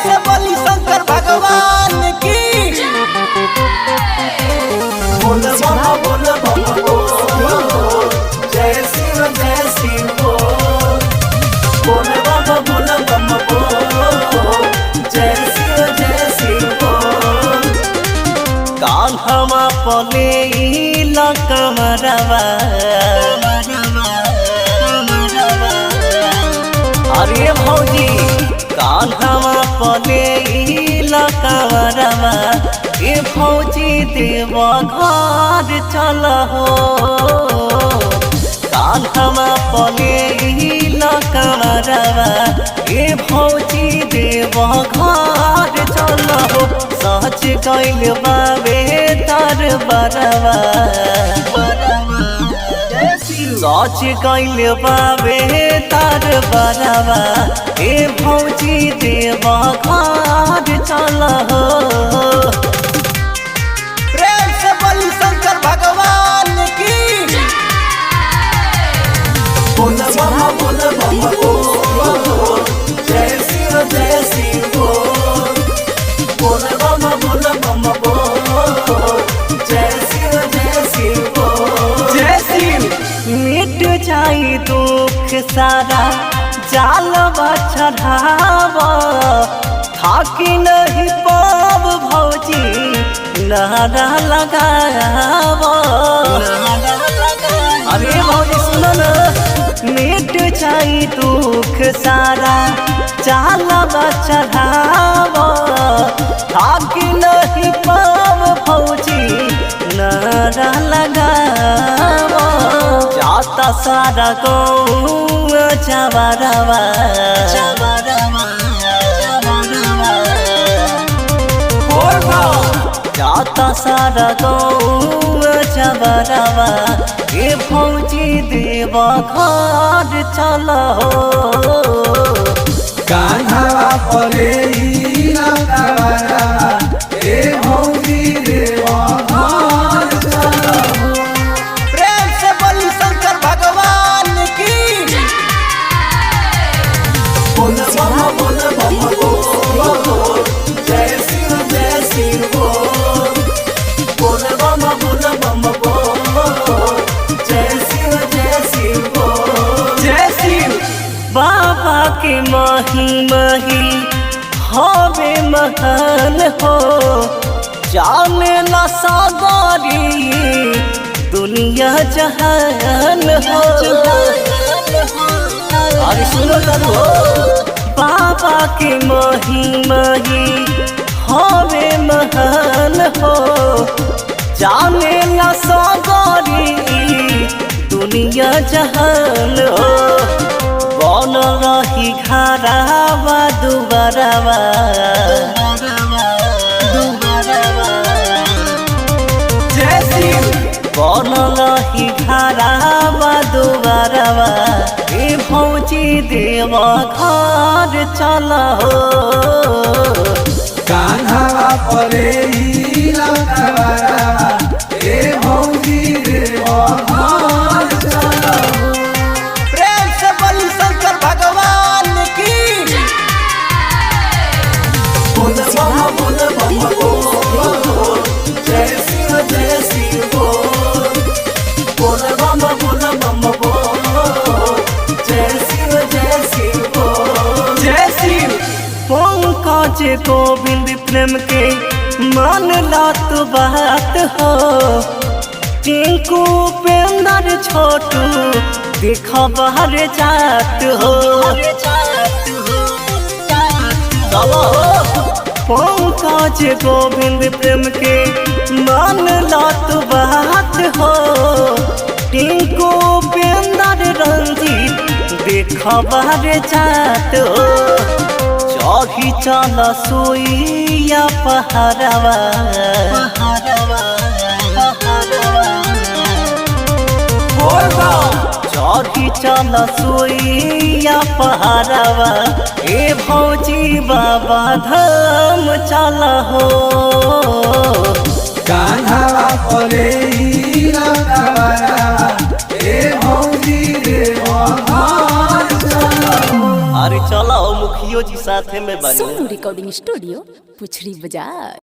से बोली शंकर भगवान की। बोल बाबा बोल बाबा जय शिव बोल। बोल बाबा बोल बाबा जय शिव बोल। कान्हा पले कमरवा अरे भौजी कान्हा पले कमरवा ए भौजी देव घर चल हो। कान्हा पले कमरवा ए भौजी देव घर चल हो। सच कैल बाबे तर बरवा सच कैल बाबे तर बरवा ए भौजी देव घर चल हो। प्रेम से बोली शंकर भगवान की। बोल बाबा बोल बाबा जय शिव बोल। बोल बाबा बोल बाबा जय शिव बोल। जय शिव मिट जाई दुख सारा जाल चढ़ाव थाकी नहीं पाव भौजी नारा लगाव। अरे भौजी सुनो न मिट जाई दुख सारा जाल चढ़ाव थाकी नहीं पाव भौजी नारा लगाव। जाता सारा गौआ चबरवा जाता सारा गौआ चबरवा ए भौजी देव घर चल हो। कान्हा पले ए भौजी देव घर चल हो। प्रेम से बोली शंकर भगवान की। बोल बाबा बोल बाबा जय शिव बोल। बोल बाबा बोल बाबा जय शिव बोल। जय शिव बाबा के मही हवे महान हो। जाने ला सागरी दुनिया जहान हो। अरे सुनो हो बाबा के मही हवे महान हो। जाने ला सागरी दुनिया जहान हो। बन रही घरावा दुबरवा जय शिव बन रही घरावा दुबरवा ए भौजी देव घर चल हो। कान्हा पले ए भौजी देव घर चल हो। प्रेम से बोली शंकर भगवान की। बोल बाबा बोल बाबा जय शिव बोल। बोल बाबा बोल बाबा जय शिव बोल। जय शिव पंकज गोविंद प्रेम के मान ला तो बात हो। टिंकू पेंदर छोटू देख बाहर जात हो। पंकज गोविंद प्रेम के मान लात बात हो। टिंकू पेंदर रंजीत देख बाहर जात हो। चढ़ी चल सोइया पहाड़वा चढ़ी चल सोइया पहाड़वा ए भौजी बाबा धाम चल हो। कान्हा पले ए भौजी देव घर चल हो। अरे चलो मुखियो जी साथे में बनी। सोनू रिकॉर्डिंग स्टूडियो पुछड़ी बाजार।